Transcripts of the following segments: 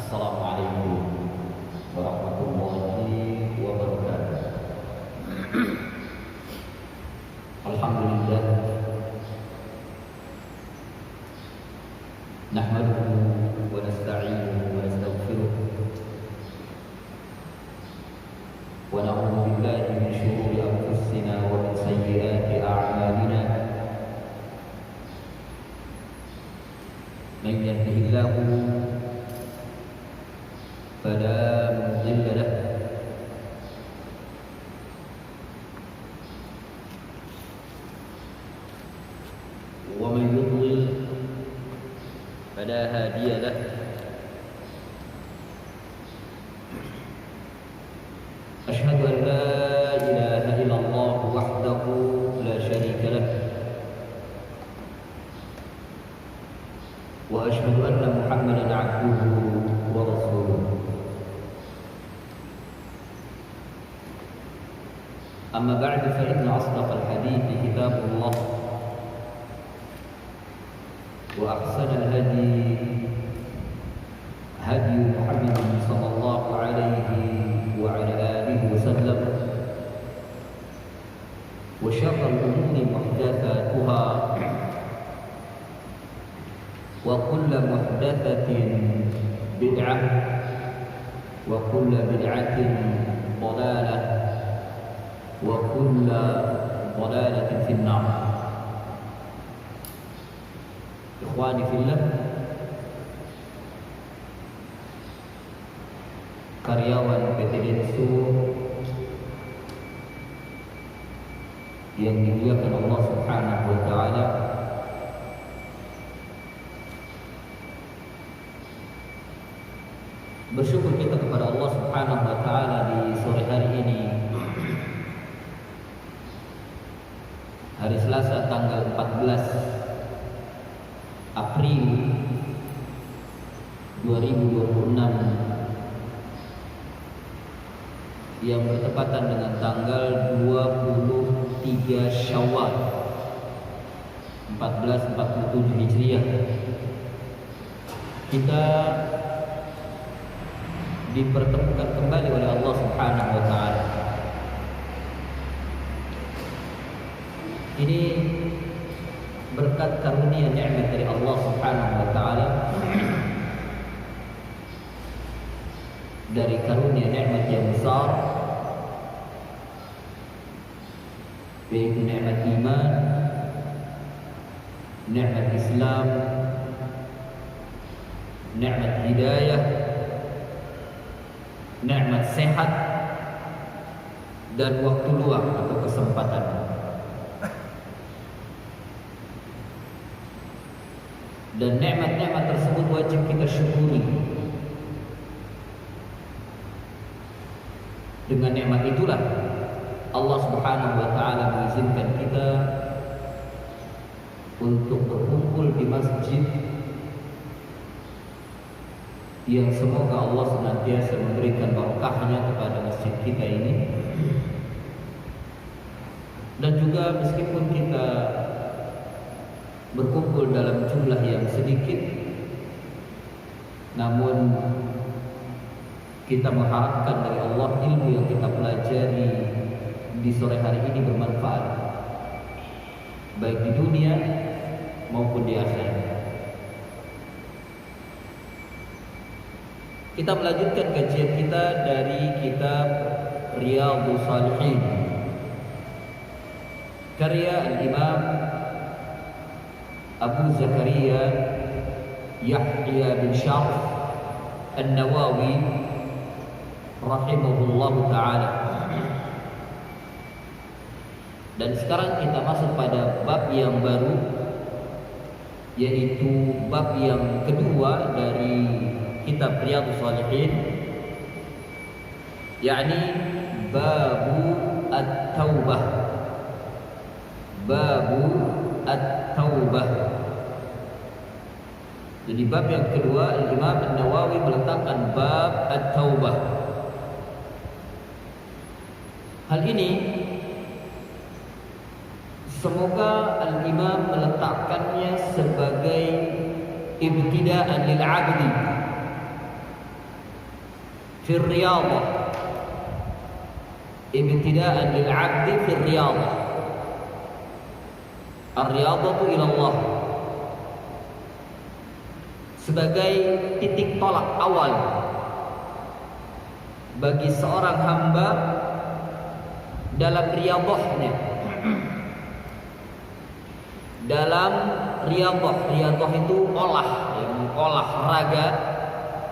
Assalamualaikum warahmatullahi wabarakatuh. Alhamdulillah, nahmaduhu wa nasta'inuhu wa nastaghfiruh wa na'udzu billahi min shururi anfusina wa min sayyiati a'malina. Man yahdihillahu فلا مضل له ومن يضلل فلا هادي له أشهد أن لا إله إلا الله وحده لا شريك له وأشهد أن محمدا عبده ورسوله. أما بعد فإن أصدق الحديث كتاب الله وأحسن الهدي هدي محمد صلى الله عليه وعلى آله وسلم وشر الأمور محدثاتها وكل محدثة بدعة وكل بدعة ضلالة وكل ضلالة في النار. Ikhwani fillah, karyawan PT Densu yang dimuliakan Allah Subhanahu wa taala, bersyukur kita kepada Allah Subhanahu wa taala di sore hari ini, hari Selasa tanggal 14 April 2026 yang bertepatan dengan tanggal 23 Syawal 1447 Hijriah. Kita dipertemukan kembali oleh Allah Subhanahu wa taala. Ini berkat karunia nikmat dari Allah Subhanahu wa taala. Dari karunia nikmat yang besar, yaitu nikmat iman, nikmat Islam, nikmat hidayah, nikmat sehat, dan waktu luang atau kesempatan. Dan nikmat-nikmat tersebut wajib kita syukuri. Dengan nikmat itulah Allah Subhanahu wa taala mengizinkan kita untuk berkumpul di masjid yang semoga Allah senantiasa memberikan barokahnya kepada masjid kita ini. Dan juga meskipun kita berkumpul dalam jumlah yang sedikit, namun kita mengharapkan dari Allah ilmu yang kita pelajari di sore hari ini bermanfaat, baik di dunia maupun di akhirat. Kita melanjutkan kajian kita dari kitab Riyadhus Shalihin, karya Al-Imam Abu Zakaria Yahya bin Syaraf An-Nawawi rahimahullah ta'ala. Dan sekarang kita masuk pada bab yang baru, yaitu bab yang kedua dari kitab Riyadhus Shalihin, yakni Babu At-Taubah. Babu At-Taubah. Jadi bab yang kedua, Imam An-Nawawi meletakkan bab At-Taubah. Hal ini semoga Al-Imam meletakkannya sebagai ibtida'an lil 'abdi, fi riyadhah, ibtida'an lil 'abdi fi riyadhah. Ar-riyadhatu ila Allah, sebagai titik tolak awal bagi seorang hamba dalam riyadhahnya. Dalam riyadhah itu olahraga.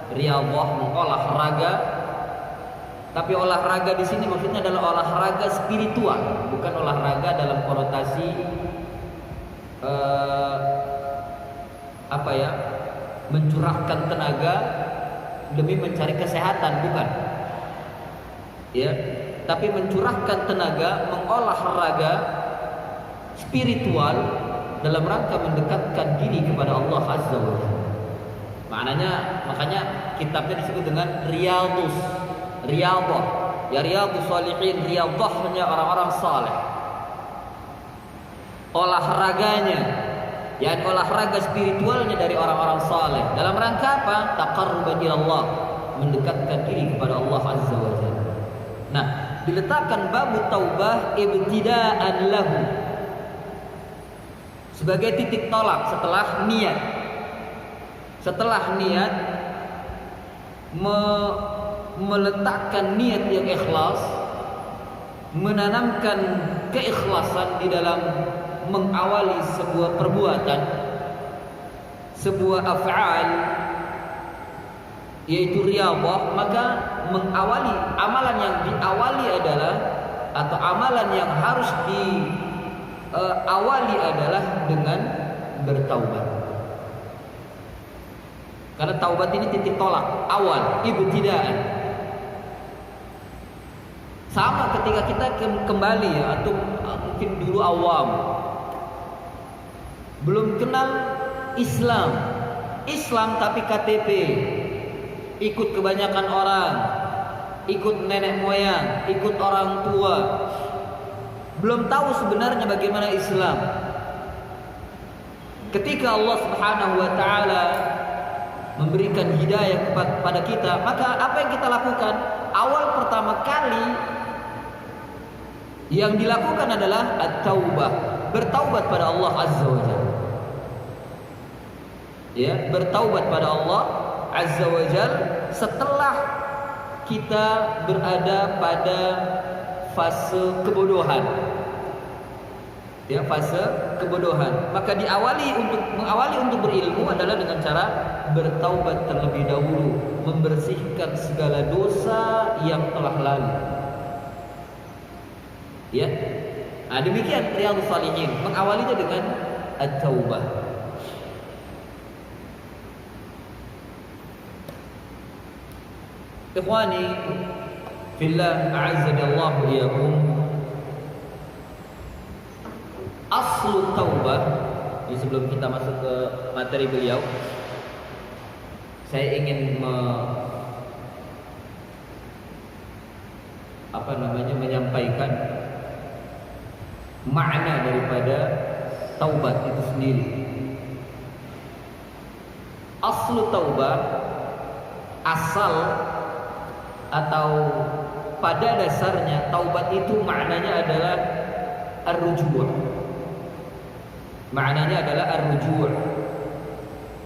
Riyadhah olahraga. Tapi olahraga di sini maksudnya adalah olahraga spiritual, bukan olahraga dalam konotasi mencurahkan tenaga demi mencari kesehatan, bukan. Ya, tapi mencurahkan tenaga, mengolahraga spiritual dalam rangka mendekatkan diri kepada Allah Azza wa Jalla. Makanya kitabnya disebut dengan riyadhah. Ya, riyadhus shalihin, riyadhahnya orang-orang saleh. Olahraganya, yakni olahraga spiritualnya dari orang-orang saleh. Dalam rangka apa? Taqarruban ila Allah, mendekatkan diri kepada Allah Azza wa Jalla. Nah, diletakkan babu taubah ibtida'an lahu, sebagai titik tolak setelah niat. Setelah niat, meletakkan niat yang ikhlas, menanamkan keikhlasan di dalam mengawali sebuah perbuatan, sebuah af'al, yaitu riyadhah. Maka mengawali amalan yang diawali adalah, atau amalan yang harus diawali adalah dengan bertaubat. Karena taubat ini titik tolak awal, ibtidaan. Sama ketika kita kembali, ya, atau mungkin dulu awam, belum kenal Islam tapi KTP, ikut kebanyakan orang, ikut nenek moyang, ikut orang tua, belum tahu sebenarnya bagaimana Islam. Ketika Allah Subhanahu wa taala memberikan hidayah kepada kita, maka apa yang kita lakukan? Awal pertama kali yang dilakukan adalah at-taubah, bertaubat pada Allah Azza wa Jalla. Ya, bertaubat pada Allah Azza wa Jalla setelah kita berada pada fase kebodohan. Ya, fase kebodohan. Maka mengawali untuk berilmu adalah dengan cara bertaubat terlebih dahulu, membersihkan segala dosa yang telah lalu. Ya. Nah, demikian Riyadhus Shalihin, mengawalinya dengan at-taubah. Ikhwani fillah, a'azzani Allah wa iyyakum. Aslu taubah, sebelum kita masuk ke materi beliau, saya ingin menyampaikan makna daripada taubat itu sendiri. Aslu taubah, asal atau pada dasarnya taubat itu maknanya adalah ar-ruju'. Maknanya adalah ar-ruju'.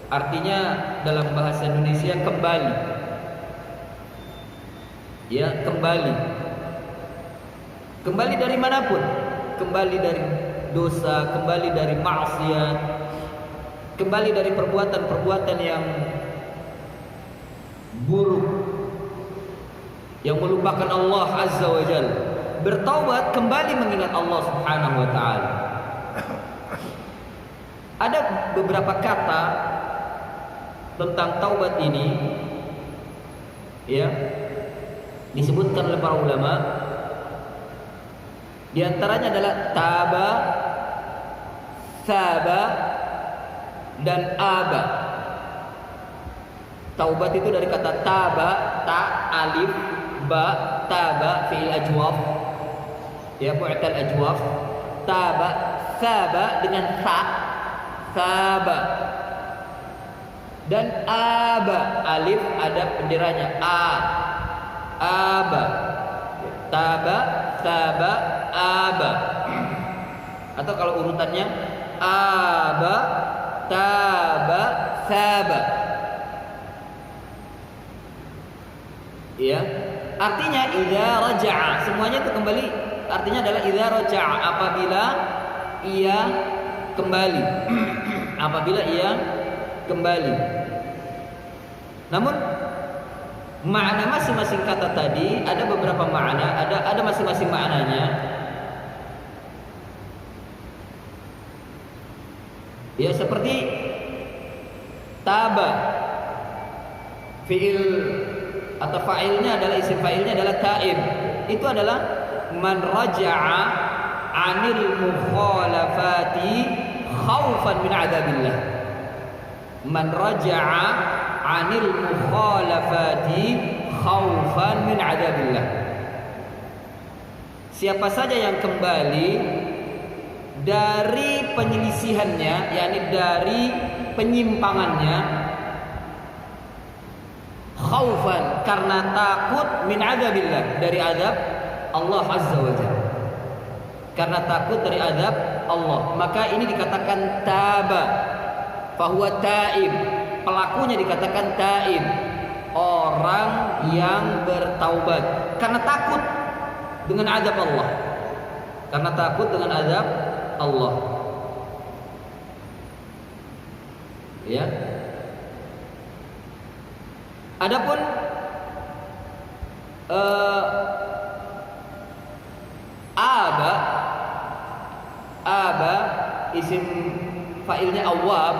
Artinya dalam bahasa Indonesia kembali. Ya, kembali. Kembali dari manapun. Kembali dari dosa, kembali dari maksiat, kembali dari perbuatan-perbuatan yang buruk, yang melupakan Allah Azza wa Jalla. Bertaubat, kembali mengingat Allah Subhanahu wa taala. Ada beberapa kata tentang taubat ini, ya, disebutkan oleh para ulama. Di antaranya adalah taba, saba, dan aba. Taubat itu dari kata taba, ta, alif, ba, taba, fi'il ajwaf, ya, mu'tal ajwaf. Taba, saba dengan sa, saba. Dan aba, alif ada pendiranya, a, aba. Taba, taba, aba. Atau kalau urutannya aba, taba, thaba. Ya. Artinya idza raja'a, semuanya itu kembali, artinya adalah idza raja'a, apabila ia kembali. Apabila ia kembali. Namun makna masing-masing kata tadi ada beberapa makna, ada masing-masing maknanya. Ya, seperti taba, fiil atau fa'ilnya adalah, isim fa'ilnya adalah taib. Itu adalah man raja'a 'anil mukhalafati khaufan min 'adzabillah. Man raja'a 'anil mukhalafati khaufan min 'adzabillah. Siapa saja yang kembali dari penyelisihannya, yakni dari penyimpangannya, khaufan, karena takut, min adzabillah, dari azab Allah azza wa jalla, karena takut dari azab Allah, maka ini dikatakan taba, fahuwa taib, pelakunya dikatakan taib, orang yang bertaubat karena takut dengan azab Allah, karena takut dengan azab Allah. Ya. Adapun aba isim fa'ilnya awwab,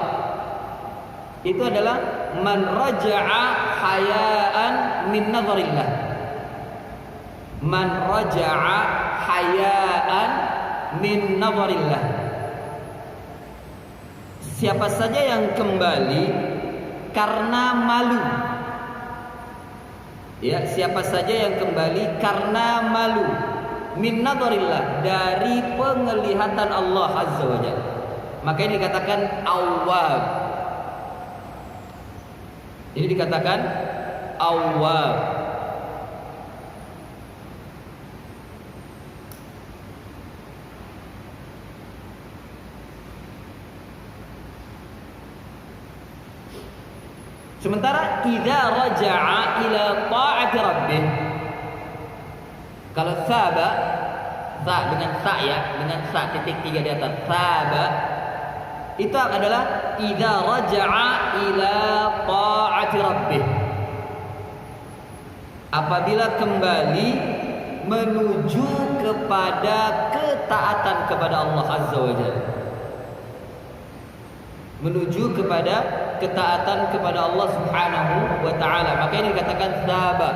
itu adalah man raja'a hayaan min nadharillah. Man raja'a hayaan min nadharillah. Siapa saja yang kembali karena malu. Ya, siapa saja yang kembali karena malu, min nadharillah, dari penglihatan Allah azza wa jalla, maka ini dikatakan awwab. Ini dikatakan awwab. Sementara idza raja'a ila ta'ati rabbih, kalau saba, sa dengan sa, ya, dengan sa titik 3 di atas, saba itu adalah idza raja'a ila ta'ati rabbih, apabila kembali menuju kepada ketaatan kepada Allah azza wa jalla, menuju kepada ketaatan kepada Allah subhanahu wa ta'ala, maka ini dikatakan saba.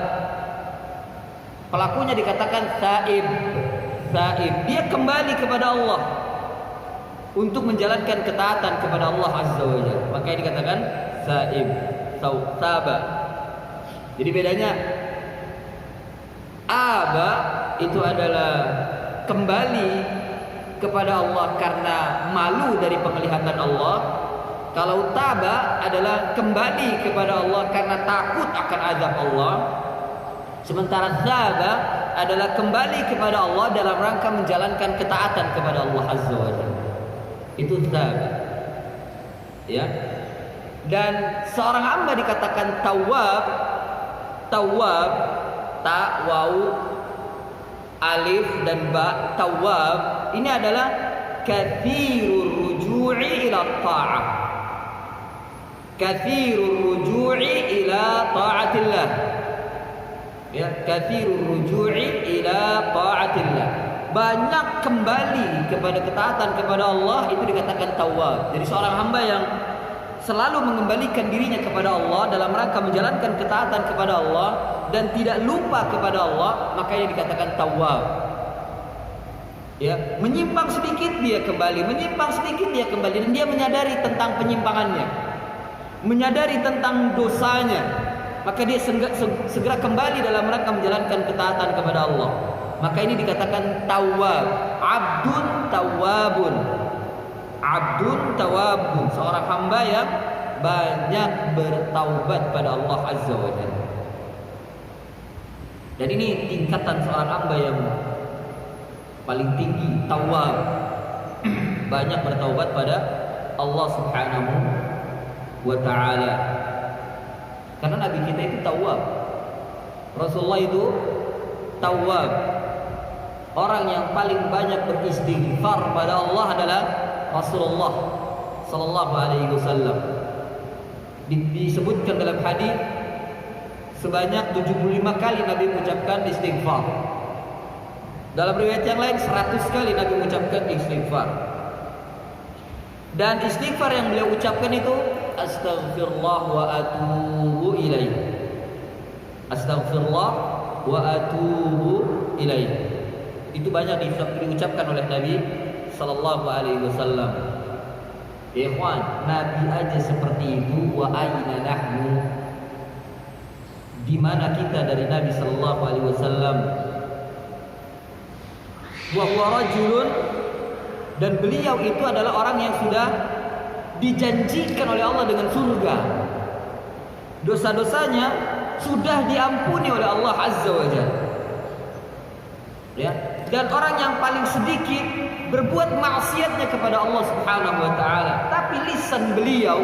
Pelakunya dikatakan saib. Saib, dia kembali kepada Allah untuk menjalankan ketaatan kepada Allah azza wa jalla, maka ini dikatakan saib, saba. Jadi bedanya aba itu adalah kembali kepada Allah karena malu dari penglihatan Allah. Kalau taba adalah kembali kepada Allah karena takut akan azab Allah. Sementara saba adalah kembali kepada Allah dalam rangka menjalankan ketaatan kepada Allah azza wa jalla. Itu saba. Ya. Dan seorang hamba dikatakan tawwab. Tawwab, ta, waw, alif dan ba, tawwab. Ini adalah katsirur ruju'i ila ta'ah. Katsirur ruju'i ila ta'atillah. Ya, katsirur ruju'i ila ta'atillah. Banyak kembali kepada ketaatan kepada Allah, itu dikatakan tawwab. Jadi seorang hamba yang selalu mengembalikan dirinya kepada Allah dalam rangka menjalankan ketaatan kepada Allah dan tidak lupa kepada Allah, maka ini dikatakan tawwab. Ya, menyimpang sedikit dia kembali, menyimpang sedikit dia kembali, dan dia menyadari tentang penyimpangannya, menyadari tentang dosanya, maka dia segera kembali dalam rangka menjalankan ketaatan kepada Allah. Maka ini dikatakan tawwab. Abdun tawwabun. Abdun tawwabun, seorang hamba yang banyak bertaubat pada Allah azza wa jalla. Dan ini tingkatan seorang hamba yang paling tinggi, tawwab. Banyak bertaubat pada Allah Subhanahu wa ta'ala. Karena Nabi kita itu tawwab. Rasulullah itu tawwab. Orang yang paling banyak beristighfar pada Allah adalah Rasulullah sallallahu alaihi wasallam. Disebutkan dalam hadis sebanyak 75 kali Nabi mengucapkan istighfar. Dalam riwayat yang lain 100 kali Nabi mengucapkan istighfar. Dan istighfar yang beliau ucapkan itu astaghfirullah wa atubu ilaih. Astaghfirullah wa atubu ilaih. Itu banyak diucapkan oleh Nabi sallallahu alaihi wasallam. Ikhwan, Nabi aja seperti itu, wa aina nahnu? Di mana kita dari Nabi sallallahu alaihi wasallam? Wa huwa rajulun, dan beliau itu adalah orang yang sudah dijanjikan oleh Allah dengan surga. Dosa-dosanya sudah diampuni oleh Allah Azza wa Jalla. Ya, dan orang yang paling sedikit berbuat maksiatnya kepada Allah Subhanahu wa taala, tapi lisan beliau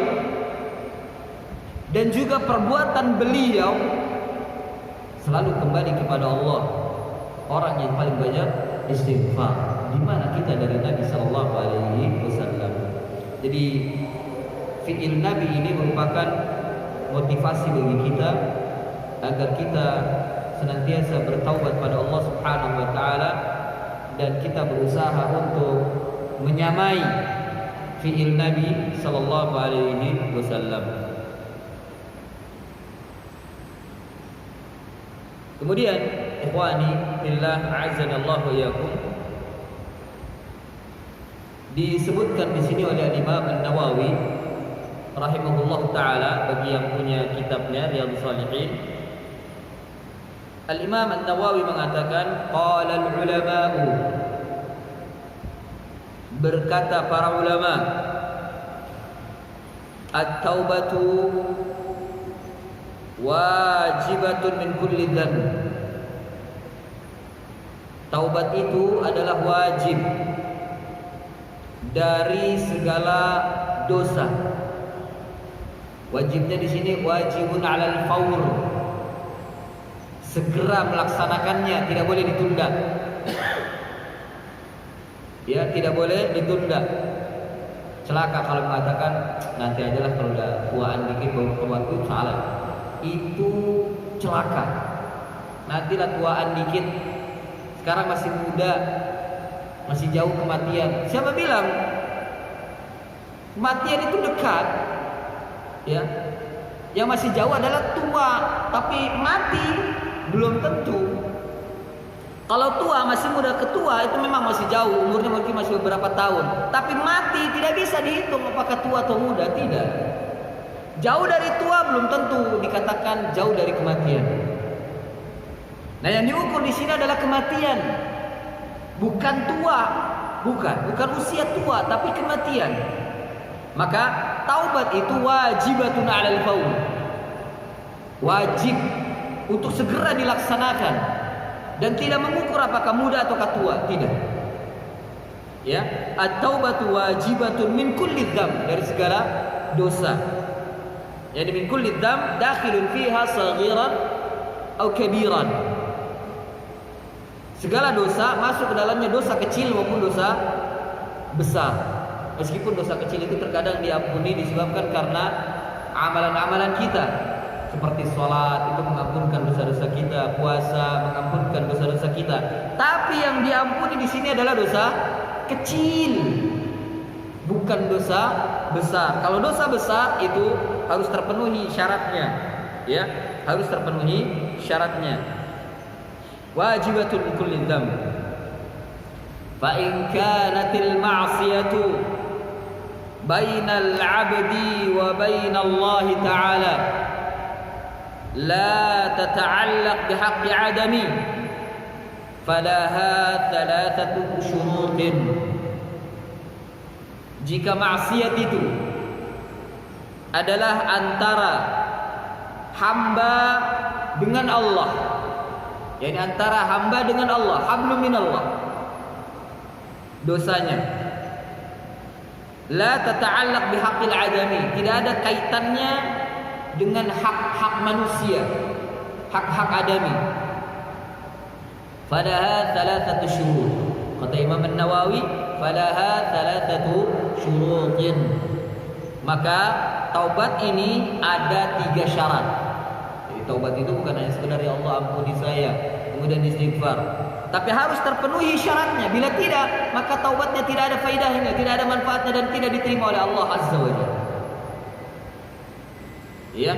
dan juga perbuatan beliau selalu kembali kepada Allah. Orang yang paling banyak istighfar. Di mana kita dari Nabi sallallahu alaihi wasallam? Jadi fi'il Nabi ini merupakan motivasi bagi kita agar kita senantiasa bertaubat pada Allah Subhanahu wa taala, dan kita berusaha untuk menyamai fi'il Nabi sallallahu alaihi wasallam. Kemudian ikhwani fillah a'azzanallahu wa iyyakum, disebutkan di sini oleh Imam An-Nawawi rahimahullahu taala, bagi yang punya kitabnya Riyadhus Shalihin. Al-Imam An-Nawawi mengatakan qala al-ulama'u, berkata para ulama, at-taubatu wajibatun min kulli dzanb. Taubat itu adalah wajib dari segala dosa. Wajibnya di sini wajibun 'alal fawr, segera melaksanakannya, tidak boleh ditunda. Ya, tidak boleh ditunda. Celaka kalau mengatakan nanti ajalah kalau udah tuaan dikit baru ke waktu, salah. Itu celaka. Nantilah tuaan dikit. Sekarang masih muda, masih jauh kematian. Siapa bilang kematian itu dekat? Ya, yang masih jauh adalah tua, tapi mati belum tentu. Kalau tua masih muda ke tua itu memang masih jauh, umurnya mungkin masih beberapa tahun. Tapi mati tidak bisa dihitung apakah tua atau muda, tidak. Jauh dari tua belum tentu dikatakan jauh dari kematian. Nah, yang diukur di sini adalah kematian, bukan tua, bukan usia tua, tapi kematian. Maka taubat itu wajibatun 'alal fawr, wajib untuk segera dilaksanakan, dan tidak mengukur apakah muda atau tua, tidak. Ya, at-taubatu wajibatun min kulli dzamb, dari segala dosa. Yani min kulli dzamb dakhilun fiha saghiran atau kabiran. Segala dosa masuk ke dalamnya, dosa kecil maupun dosa besar. Meskipun dosa kecil itu terkadang diampuni disebabkan karena amalan-amalan kita, seperti sholat itu mengampunkan dosa-dosa kita, puasa mengampunkan dosa-dosa kita. Tapi yang diampuni di sini adalah dosa kecil, bukan dosa besar. Kalau dosa besar itu harus terpenuhi syaratnya, ya, harus terpenuhi syaratnya. Wajibatun kulli dzamb. Fa in kanatil ma'siyatu bainal 'abdi wa bainallah ta'ala la tata'allaq bihaqqi 'adami falaha thalathatu syurutin. Jika maksiat itu adalah antara hamba dengan Allah, yakni antara hamba dengan Allah, hablum minallah. Dosanya la tata'allaq bihaqqil adami, tidak ada kaitannya dengan hak-hak manusia, hak-hak adami. Falaha thalathatu syurut. Kata Imam An-Nawawi, falaha thalathatu syurutin. Maka taubat ini ada 3 syarat. Jadi taubat itu bukan hanya sekedar ya Allah ampuni saya, kemudian istighfar, tapi harus terpenuhi syaratnya. Bila tidak, maka taubatnya tidak ada faedahnya, tidak ada manfaatnya, dan tidak diterima oleh Allah Azza wa Jalla. Ya,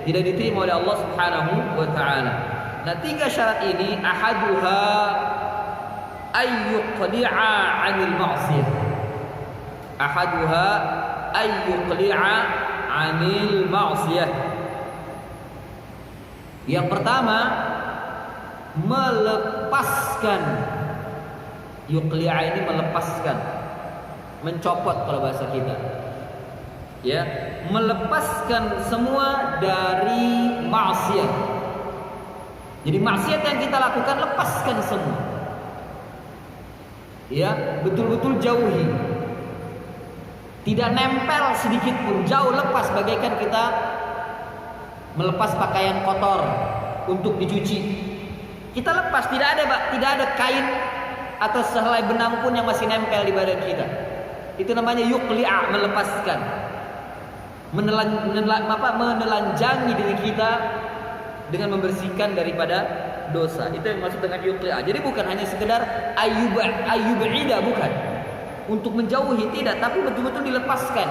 tidak diterima oleh Allah Subhanahu wa taala. Nah, 3 syarat ini, ahaduha ayyuqli'a 'anil ma'siyah. Ahaduha ayyuqli'a 'anil ma'siyah. Yang pertama, melepaskan. Yuqli'a ini melepaskan, mencopot kalau bahasa kita. Ya, melepaskan semua dari maksiat. Jadi maksiat yang kita lakukan, lepaskan semua. Ya, betul-betul jauhi. Tidak nempel sedikit pun, jauh, lepas, bagaikan kita melepas pakaian kotor untuk dicuci. Kita lepas, tidak ada kain atau sehelai benang pun yang masih nempel di badan kita. Itu namanya yuqli'a, melepaskan. Menelanjangi diri kita dengan membersihkan daripada dosa. Itu yang maksud dengan yuqli'a. Jadi bukan hanya sekedar ayyub'ida, bukan. Untuk menjauhi, tidak, tapi betul-betul dilepaskan.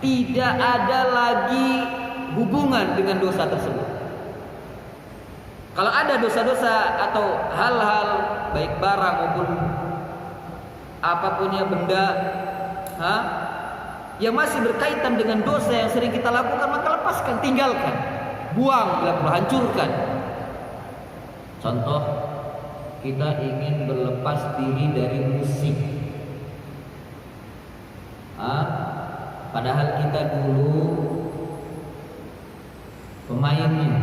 Tidak ada lagi hubungan dengan dosa tersebut. Kalau ada dosa-dosa atau hal-hal baik barang maupun apapun ya, benda yang masih berkaitan dengan dosa yang sering kita lakukan, maka lepaskan, tinggalkan, buang, hancurkan. Contoh, kita ingin berlepas diri dari musik. Padahal kita dulu pemainnya.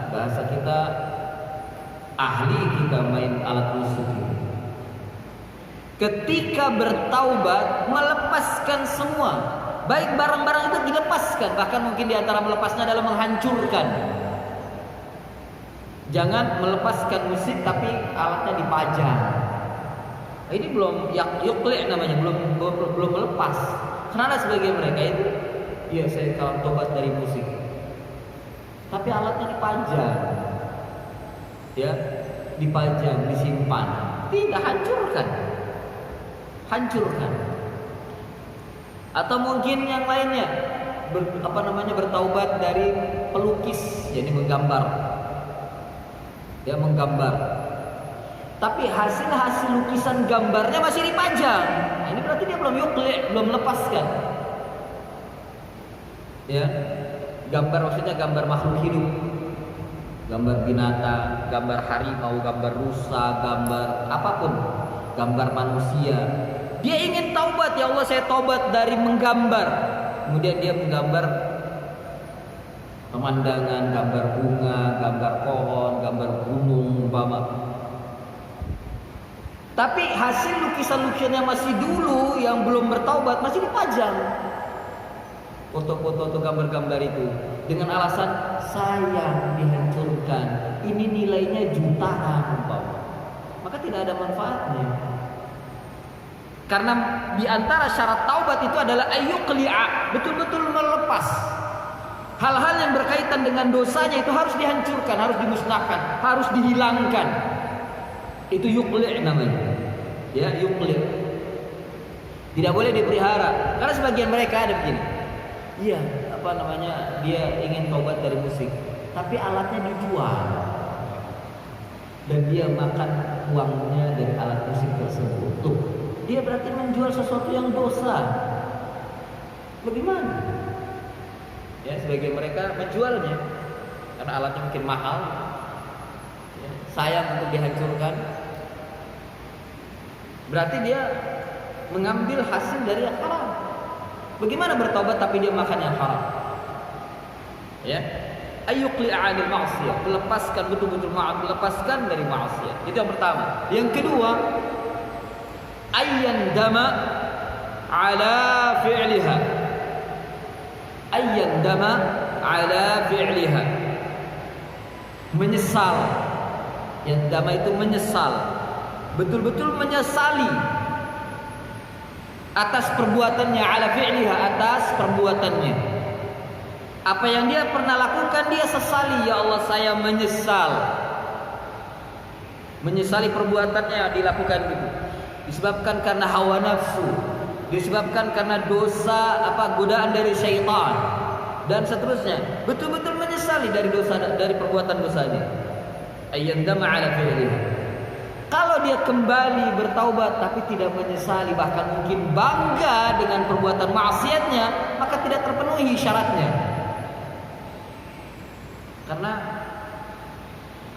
Bahasa kita ahli, kita main alat musik. Ketika bertaubat, melepaskan semua, baik barang-barang itu dilepaskan. Bahkan mungkin diantara melepasnya adalah menghancurkan. Jangan melepaskan musik tapi alatnya dipajang. Ini belum yuqli' namanya, belum melepas. Karena sebagian mereka itu, ya saya kalau tobat dari musik, tapi alatnya dipajang, ya, dipajang, disimpan, tidak, hancurkan. Atau mungkin yang lainnya, bertaubat dari pelukis, jadi menggambar, ya, menggambar. Tapi hasil lukisan gambarnya masih dipajang. Nah, ini berarti dia belum yuqli', belum lepaskan. Ya, gambar maksudnya gambar makhluk hidup, gambar binatang, gambar harimau, gambar rusa, gambar apapun, gambar manusia. Dia ingin taubat, ya Allah saya taubat dari menggambar. Kemudian dia menggambar pemandangan, gambar bunga, gambar pohon, gambar gunung, umpama. Tapi hasil lukisan-lukisan yang masih dulu, yang belum bertaubat, masih dipajang. Foto-foto atau gambar-gambar itu dengan alasan sayang dihancurkan, ini nilainya jutaan, umpama. Maka tidak ada manfaatnya. Karena di antara syarat taubat itu adalah ayyuqli'a, betul-betul melepas. Hal-hal yang berkaitan dengan dosanya itu harus dihancurkan, harus dimusnahkan, harus dihilangkan. Itu yuqli' namanya. Ya, yuqli'. Tidak boleh dipelihara. Karena sebagian mereka ada begini. Iya, dia ingin taubat dari musik, tapi alatnya dijual. Dan dia makan uangnya dari alat musik tersebut. Tuh, dia berarti menjual sesuatu yang dosa. Bagaimana? Ya, sebagian mereka menjualnya karena alatnya mungkin mahal. Ya, sayang untuk dihancurkan. Berarti dia mengambil hasil dari yang haram. Bagaimana bertobat tapi dia makan yang haram? Ya. ayyuqli'a 'anil ma'siyah, melepaskan betul-betul melepaskan dari maksiat. Itu yang pertama. Yang kedua, ayyandama 'ala fi'liha. Ayyandama 'ala fi'liha. Menyesal. Yandama itu menyesal. Betul-betul menyesali atas perbuatannya, 'ala fi'liha, atas perbuatannya. Apa yang dia pernah lakukan dia sesali. Ya Allah, saya menyesal. Menyesali perbuatannya dilakukan gitu. Disebabkan karena hawa nafsu, disebabkan karena dosa, godaan dari syaitan dan seterusnya. Betul-betul menyesali dari dosa, dari perbuatan dosanya. Ayyandama 'ala fi'liha. Kalau dia kembali bertaubat tapi tidak menyesali, bahkan mungkin bangga dengan perbuatan maksiatnya, maka tidak terpenuhi syaratnya. Karena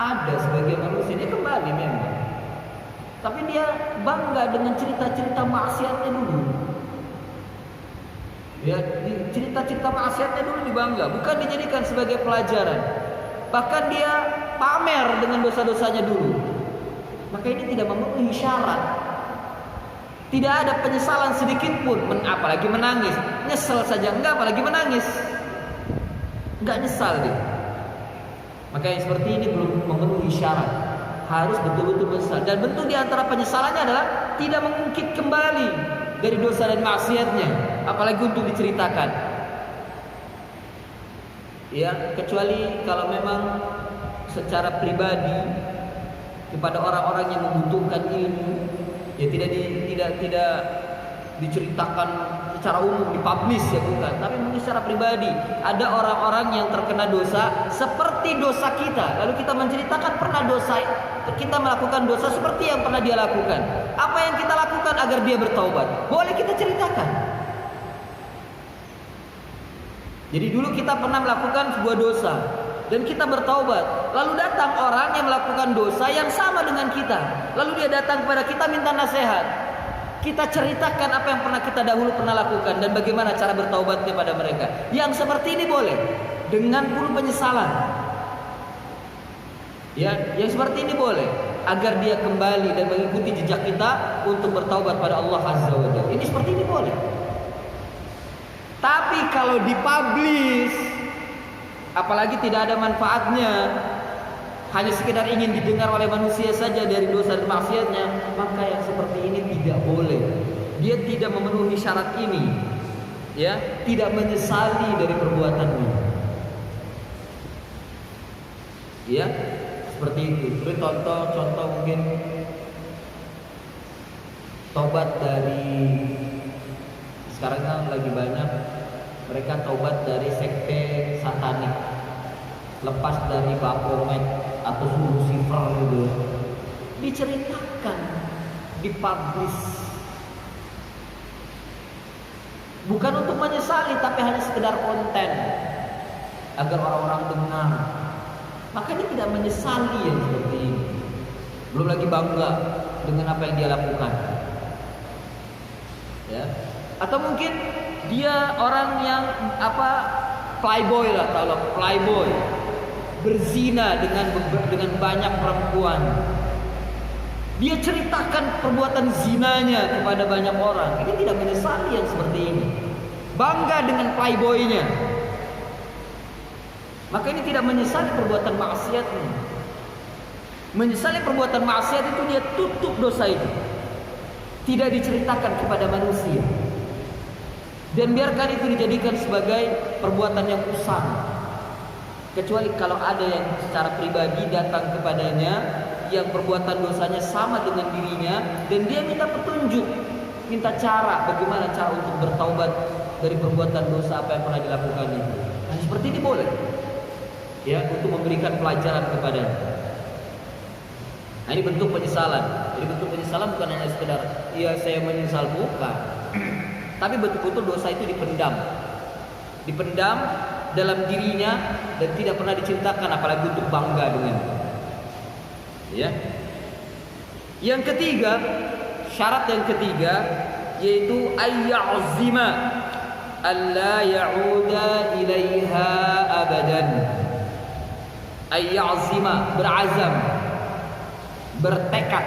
ada sebagian manusia dia kembali memang, tapi dia bangga dengan cerita-cerita maksiatnya dulu. Ya, cerita-cerita maksiatnya dulu dibangga, bukan dijadikan sebagai pelajaran. Bahkan dia pamer dengan dosa-dosanya dulu. Maka ini tidak memenuhi syarat. Tidak ada penyesalan sedikit pun, apalagi menangis. Nyesel saja enggak, apalagi menangis. Enggak nyesal dia. Maka yang seperti ini belum memenuhi syarat. Harus betul-betul menyesal. Dan bentuk di antara penyesalannya adalah tidak mengungkit kembali dari dosa dan maksiatnya, apalagi untuk diceritakan. Ya, kecuali kalau memang secara pribadi kepada orang-orang yang membutuhkan ilmu, ya tidak diceritakan secara umum, dipublish, ya bukan, tapi mungkin secara pribadi. Ada orang-orang yang terkena dosa seperti dosa kita, lalu kita menceritakan pernah kita melakukan dosa seperti yang pernah dia lakukan. Apa yang kita lakukan agar dia bertaubat, boleh kita ceritakan. Jadi dulu kita pernah melakukan sebuah dosa dan kita bertaubat, lalu datang orang yang melakukan dosa yang sama dengan kita, lalu dia datang kepada kita minta nasihat. Kita ceritakan apa yang kita dahulu pernah lakukan dan bagaimana cara bertaubatnya pada mereka. Yang seperti ini boleh dengan penuh penyesalan. Ya, yang seperti ini boleh agar dia kembali dan mengikuti jejak kita untuk bertaubat pada Allah Azza wa Jalla. Ini seperti ini boleh. Tapi kalau dipublish, apalagi tidak ada manfaatnya, hanya sekedar ingin didengar oleh manusia saja dari dosa dan maksiatnya, maka yang seperti ini tidak boleh. Dia tidak memenuhi syarat ini, ya, tidak menyesali dari perbuatannya. Ya, seperti itu. Beri contoh mungkin tobat dari, sekarang kan lagi banyak mereka tobat dari sekte satanik, lepas dari Baphomet atau Lucifer gitu, diceritakan, dipublish, bukan untuk menyesali tapi hanya sekedar konten agar orang-orang dengar. Maka dia tidak menyesali yang seperti ini, belum lagi bangga dengan apa yang dia lakukan, ya. Atau mungkin dia orang yang playboy lah, kalau playboy, berzina dengan banyak perempuan. Dia ceritakan perbuatan zinanya kepada banyak orang. Ini tidak menyesali yang seperti ini, bangga dengan playboynya. Maka ini tidak menyesali perbuatan maksiatnya. Menyesali perbuatan maksiat itu dia tutup dosa itu, tidak diceritakan kepada manusia, dan biarkan itu dijadikan sebagai perbuatan yang usang. Kecuali kalau ada yang secara pribadi datang kepadanya yang perbuatan dosanya sama dengan dirinya, dan dia minta petunjuk, minta cara, bagaimana cara untuk bertaubat dari perbuatan dosa apa yang pernah dilakukan itu. Nah, seperti ini boleh, ya, untuk memberikan pelajaran kepadanya. Nah, ini bentuk penyesalan. Jadi bentuk penyesalan bukan hanya sekedar, iya saya menyesal, bukan. Tapi betul-betul dosa itu dipendam dalam dirinya dan tidak pernah diceritakan, apalagi untuk bangga dengan. Ya. Yang ketiga, syarat yang ketiga yaitu ayya'zima alla ya'uda ilaiha abadan. Ayyazima, berazam, bertekad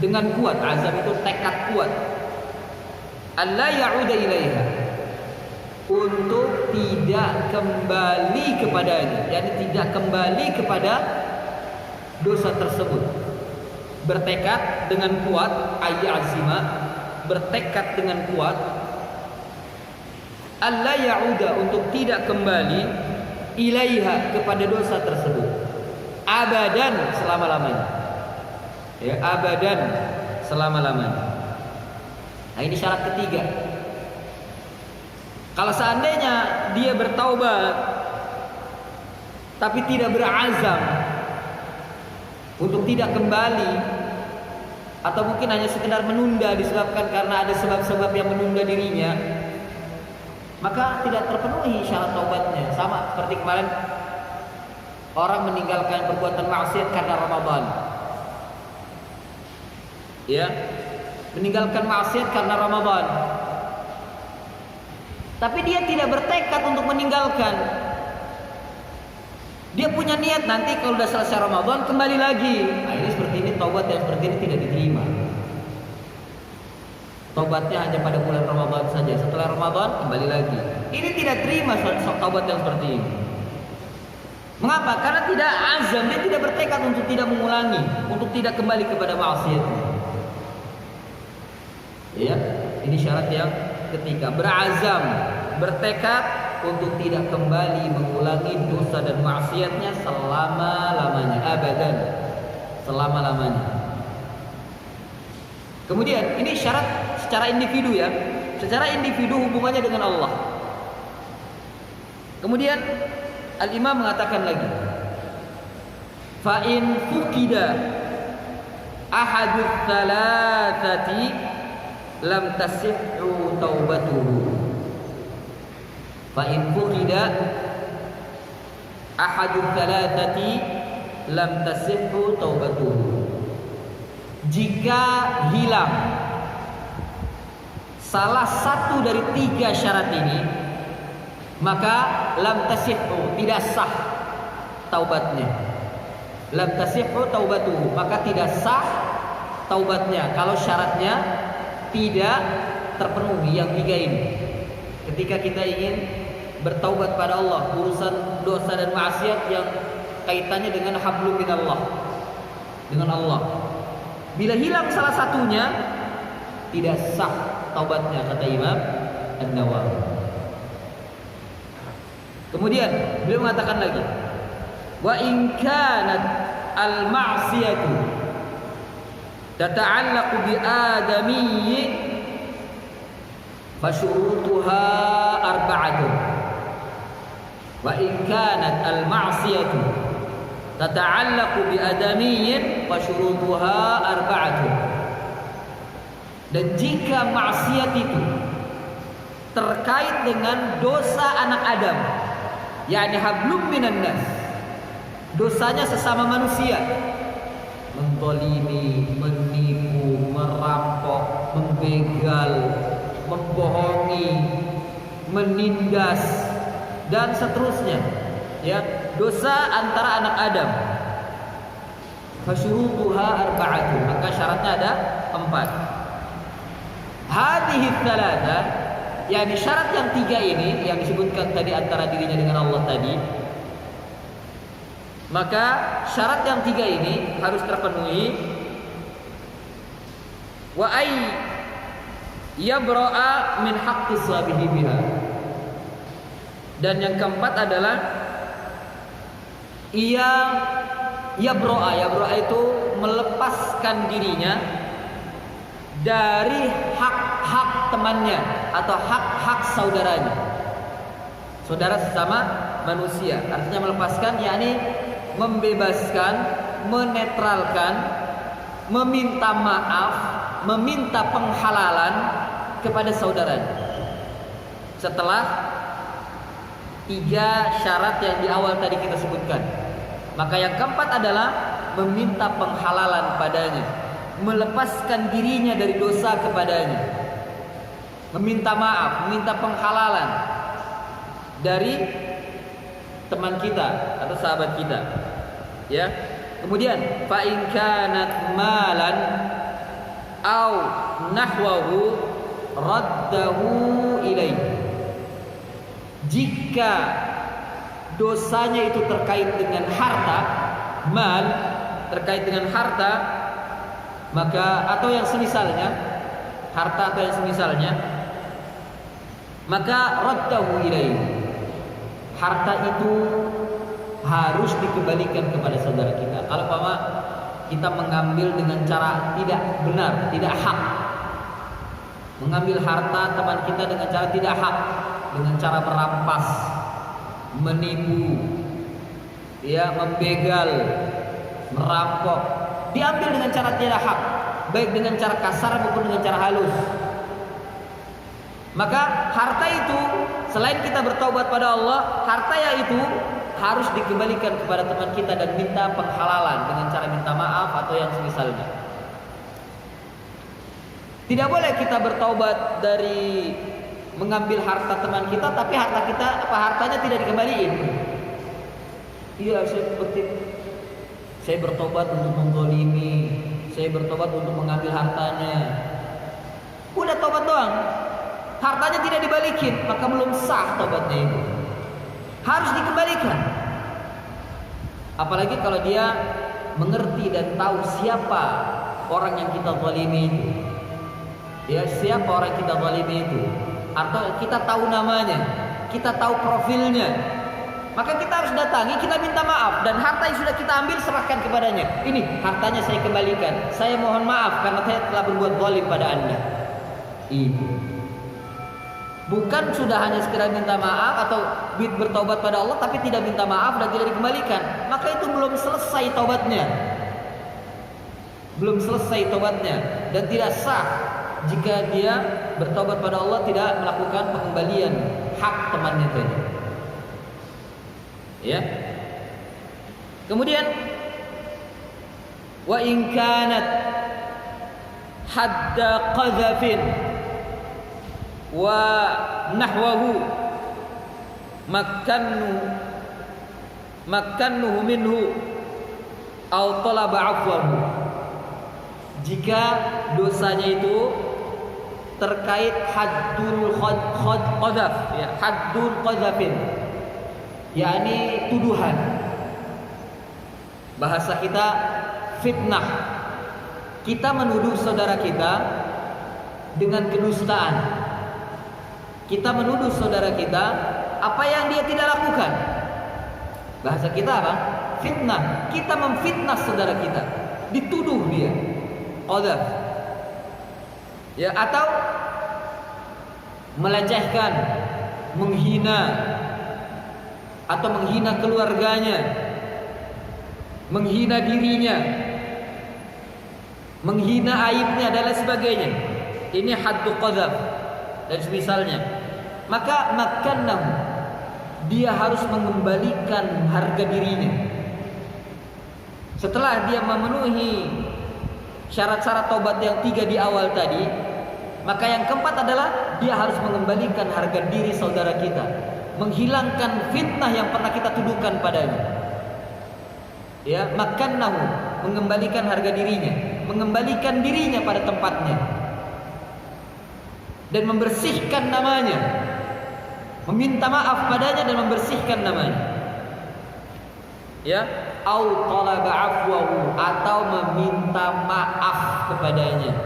dengan kuat. Azam itu tekad kuat. Alla ya'uda ilaiha, untuk tidak kembali kepadanya, yakni tidak kembali kepada dosa tersebut. Bertekad dengan kuat, ayyazima, bertekad dengan kuat. Alla ya'uda, untuk tidak kembali ilaiha, kepada dosa tersebut. Abadan, selama-lamanya. Ya, abadan, selama-lamanya. Nah, ini syarat ketiga. Kalau seandainya dia bertaubat tapi tidak berazam untuk tidak kembali, atau mungkin hanya sekedar menunda disebabkan karena ada sebab-sebab yang menunda dirinya, maka tidak terpenuhi syarat taubatnya. Sama seperti kemarin orang meninggalkan perbuatan maksiat karena Ramadan. Ya, meninggalkan maksiat karena Ramadan. Tapi dia tidak bertekad untuk meninggalkan. Dia punya niat nanti kalau sudah selesai Ramadan kembali lagi. Nah, ini seperti ini, taubat yang seperti ini tidak diterima. Taubatnya hanya pada bulan Ramadan saja. Setelah Ramadan kembali lagi. Ini tidak terima taubat yang seperti ini. Mengapa? Karena tidak azam, dia tidak bertekad untuk tidak mengulangi, untuk tidak kembali kepada maksiat. Ya, ini syarat yang ketiga. Berazam, bertekad untuk tidak kembali mengulangi dosa dan maksiatnya selama-lamanya, abadan, selama-lamanya. Kemudian ini syarat secara individu ya, secara individu hubungannya dengan Allah. Kemudian Al-Imam mengatakan lagi, fa in fuqida ahadut thalathati lam tasihhu taubatuhu. Fa in fuqida ahadut thalathati lam tasihhu taubatuhu. Jika hilang salah satu dari tiga syarat ini, maka lam tasihhu, tidak sah taubatnya. Lam tasihhu taubatuhu, maka tidak sah taubatnya kalau syaratnya tidak terpenuhi yang tiga ini. Ketika kita ingin bertaubat pada Allah, urusan dosa dan maksiat yang kaitannya dengan hablum minallah, dengan Allah, bila hilang salah satunya, tidak sah taubatnya, kata Imam An-Nawawi. Kemudian beliau mengatakan lagi, wa in kanat al-ma'siyatu tata'allaqu bi adamiyyin fa syurutuha arba'atun. Wa in kanat al-ma'siyatu tata'allaqu bi adamiyyin fa syurutuha arba'atun. Dan jika maksiat itu terkait dengan dosa anak Adam, yakni hablum minan nas, dosanya sesama manusia, menzalimi, menipu, merampok, membegal, membohongi, menindas, dan seterusnya, ya, dosa antara anak Adam. Fasyurutuha arba'atun, maka syaratnya ada 4. Hadhihi tsalatsa, yakni syarat yang 3 ini yang disebutkan tadi antara dirinya dengan Allah tadi, maka syarat yang 3 ini harus terpenuhi. Wa ay yabra'a min haqqi sabihi biha. Dan yang keempat adalah ia yabra'a itu melepaskan dirinya dari hak-hak temannya atau hak-hak saudaranya, saudara sesama manusia. Artinya melepaskan, yakni membebaskan, menetralkan, meminta maaf, meminta penghalalan kepada saudaranya. Setelah 3 syarat yang di awal tadi kita sebutkan, maka yang keempat adalah meminta penghalalan padanya, melepaskan dirinya dari dosa kepadanya, meminta maaf, meminta penghalalan dari teman kita atau sahabat kita. Ya. Kemudian fa in kanat malan au nahwahu raddahu ilaihi. Jika dosanya itu terkait dengan harta, mal, terkait dengan harta, maka atau yang semisalnya, harta atau yang semisalnya, maka raddahu ilaihi. Harta itu harus dikembalikan kepada saudara kita. Kalau umpama kita mengambil dengan cara tidak benar, tidak hak, mengambil harta teman kita dengan cara tidak hak, dengan cara merampas, menipu, ya, membegal, merampok, diambil dengan cara tidak hak, baik dengan cara kasar maupun dengan cara halus. Maka harta itu selain kita bertobat pada Allah, harta yang itu harus dikembalikan kepada teman kita dan minta penghalalan dengan cara minta maaf atau yang semisalnya. Tidak boleh kita bertobat dari mengambil harta teman kita, tapi hartanya tidak dikembaliin. Iya, saya bertobat untuk menzalimi, saya bertobat untuk mengambil hartanya. Udah tobat doang, hartanya tidak dibalikin, maka belum sah tobatnya itu. Harus dikembalikan. Apalagi kalau dia mengerti dan tahu siapa orang yang kita zalimi itu. Ya, siapa orang yang kita zalimi itu. Atau kita tahu namanya, kita tahu profilnya, maka kita harus datangi, kita minta maaf, dan harta yang sudah kita ambil serahkan kepadanya. Ini hartanya saya kembalikan, saya mohon maaf karena saya telah berbuat zalim pada Anda. Itu bukan sudah hanya sekedar minta maaf atau bertobat pada Allah tapi tidak minta maaf dan tidak dikembalikan, maka itu belum selesai tobatnya, dan tidak sah jika dia bertobat pada Allah tidak melakukan pengembalian hak temannya tadi. Ya. Kemudian wa in kanat hadda qadhafin wa nahwahu makkannuhu minhu aw talaba afwahu. Jika dosanya itu terkait haddul qadhaf, ya, haddul qadhafin, yakni tuduhan. Bahasa kita fitnah. Kita menuduh saudara kita dengan kedustaan. Kita menuduh saudara kita apa yang dia tidak lakukan. Bahasa kita apa? Fitnah. Kita memfitnah saudara kita, dituduh dia qadhaf, ya, atau melecehkan, menghina, atau menghina keluarganya, menghina dirinya, menghina aibnya dan lain sebagainya. Ini haddu qadhaf dan semisalnya. Maka makkannahu, dia harus mengembalikan harga dirinya. Setelah dia memenuhi syarat-syarat tobat yang 3 di awal tadi, maka yang keempat adalah dia harus mengembalikan harga diri saudara kita, menghilangkan fitnah yang pernah kita tuduhkan padanya. Ya, makkannahu, mengembalikan harga dirinya, mengembalikan dirinya pada tempatnya, dan membersihkan namanya, meminta maaf padanya dan membersihkan namanya. Ya, au talaba afwahu, atau meminta maaf kepadanya.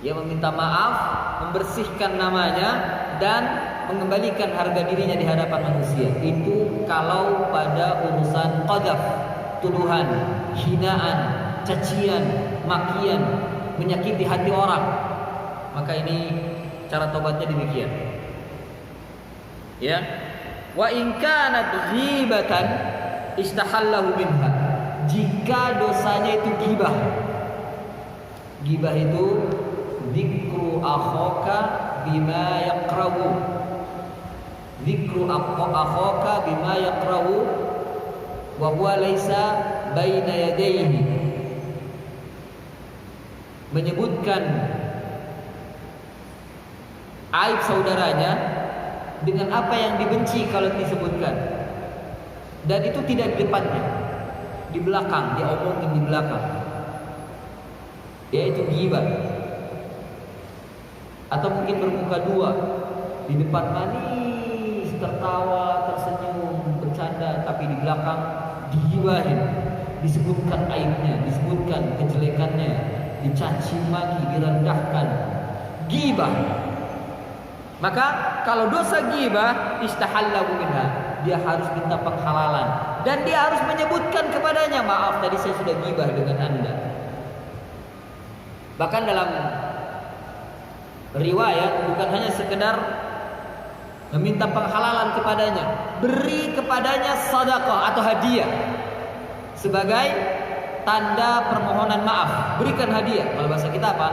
Ya, meminta maaf, membersihkan namanya dan mengembalikan harga dirinya di hadapan manusia. Itu kalau pada urusan qadhaf, tuduhan, hinaan, cacian, makian, menyakiti hati orang. Maka ini cara tobatnya demikian. Ya. Wa in kanat ghibatan istahallahu minha. Jika dosanya itu ghibah. Ghibah itu dzikru akhaka bima yakrahu. Dzikru akhaka bima yakrahu wa huwa laisa baina yadayhi. Menyebutkan aib saudaranya dengan apa yang dibenci kalau disebutkan. Dan itu tidak di depannya, di belakang, dia omongin di belakang, yaitu ghibah. Atau mungkin bermuka dua, di depan manis, tertawa, tersenyum, bercanda, tapi di belakang digibahin, disebutkan aibnya, disebutkan kejelekannya, dicaci maki, direndahkan. Ghibah. Maka kalau dosa ghibah, istahallahu minha, dia harus minta penghalalan dan dia harus menyebutkan kepadanya, maaf tadi saya sudah ghibah dengan Anda. Bahkan dalam riwayat bukan hanya sekedar meminta penghalalan kepadanya, beri kepadanya sedekah atau hadiah sebagai tanda permohonan maaf. Berikan hadiah, kalau bahasa kita apa?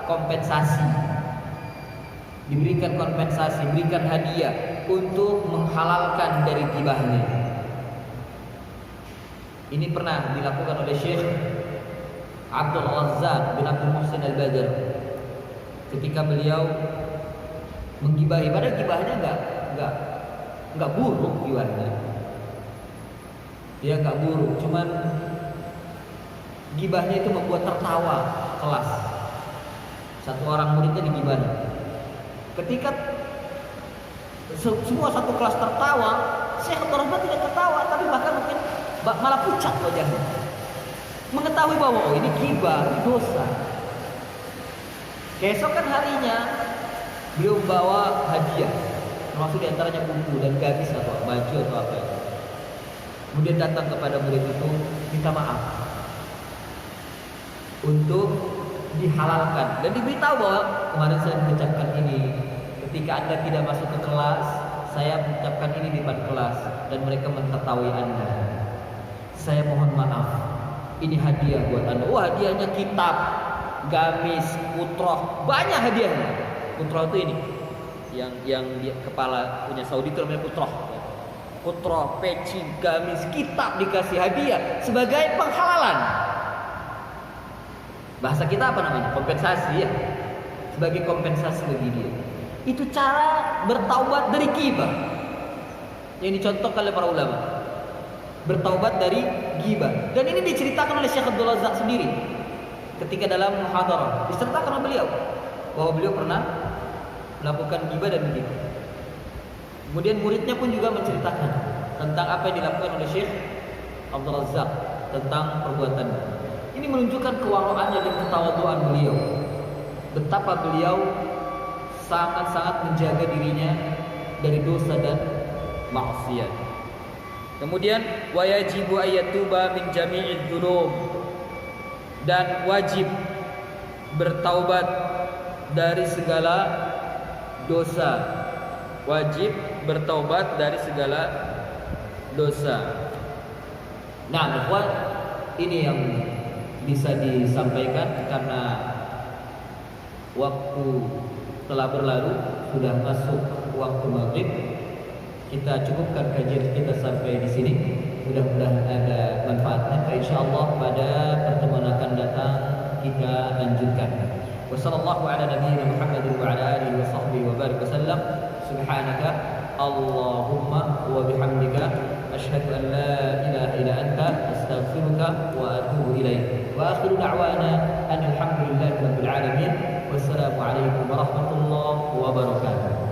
Kompensasi. Diberikan kompensasi, berikan hadiah untuk menghalalkan dari gibahnya. Ini pernah dilakukan oleh Syekh Abdul Razzaq bin Abdul Muhsin Al-Badr ketika beliau menggibahi. Padahal gibahnya enggak buruk gibahnya. Dia enggak buruk, cuman gibahnya itu membuat tertawa kelas. Satu orang muridnya digibahi. Ketika semua satu kelas tertawa, Syekh Abdul Razzaq tidak tertawa, tapi bahkan mungkin malah pucat wajahnya. Mengetahui bahwa ini gibah, ini dosa. Keesokan harinya beliau bawa hadiah, termasuk diantaranya buku dan gamis atau baju atau apa itu. Kemudian datang kepada murid itu minta maaf untuk dihalalkan dan diberitahu bahwa kemarin saya mengucapkan ini ketika Anda tidak masuk ke kelas, saya mengucapkan ini di depan kelas dan mereka mentertawahi Anda. Saya mohon maaf. Ini hadiah buat Anda. Wah, hadiahnya kitab, gamis, putroh, banyak hadiahnya. Putroh itu ini yang di kepala punya Saudi itu namanya putroh. Putroh, peci, gamis, kitab dikasih hadiah sebagai penghalalan. Bahasa kita apa namanya? Kompensasi ya. Sebagai kompensasi bagi dia. Itu cara bertaubat dari ghibah yang dicontohkan oleh para ulama. Bertaubat dari ghibah. Dan ini diceritakan oleh Syekh Abdul Razzaq sendiri ketika dalam muhadarah. Diceritakan oleh beliau bahwa beliau pernah melakukan ghibah dan begitu. Kemudian muridnya pun juga menceritakan tentang apa yang dilakukan oleh Syekh Abdul Razzaq tentang perbuatannya. Ini menunjukkan kewara'annya dan ketawaduan beliau. Betapa beliau sangat-sangat menjaga dirinya dari dosa dan maksiat. Kemudian wajibu ayyatuba min jami'id dzunub, dan wajib bertaubat dari segala dosa. Wajib bertaubat dari segala dosa. Nah, ikhwan, ini yang bisa disampaikan karena waktu telah berlalu, sudah masuk waktu maghrib. Kita cukupkan kajian kita sampai di sini. Mudah-mudahan ada manfaatnya. Insyaallah pada pertemuan akan datang kita lanjutkan. Wassallallahu ala nabiyyina Muhammadin wa ala alihi wa sahbihi wa barik wasallam. Subhanaka Allahumma wa bihamdika asyhadu an la ilaha illa anta astaghfiruka wa atubu ilaik. Wa akhiru da'wana alhamdulillahi rabbil alamin. Wassalamu alaikum warahmatullahi wabarakatuh.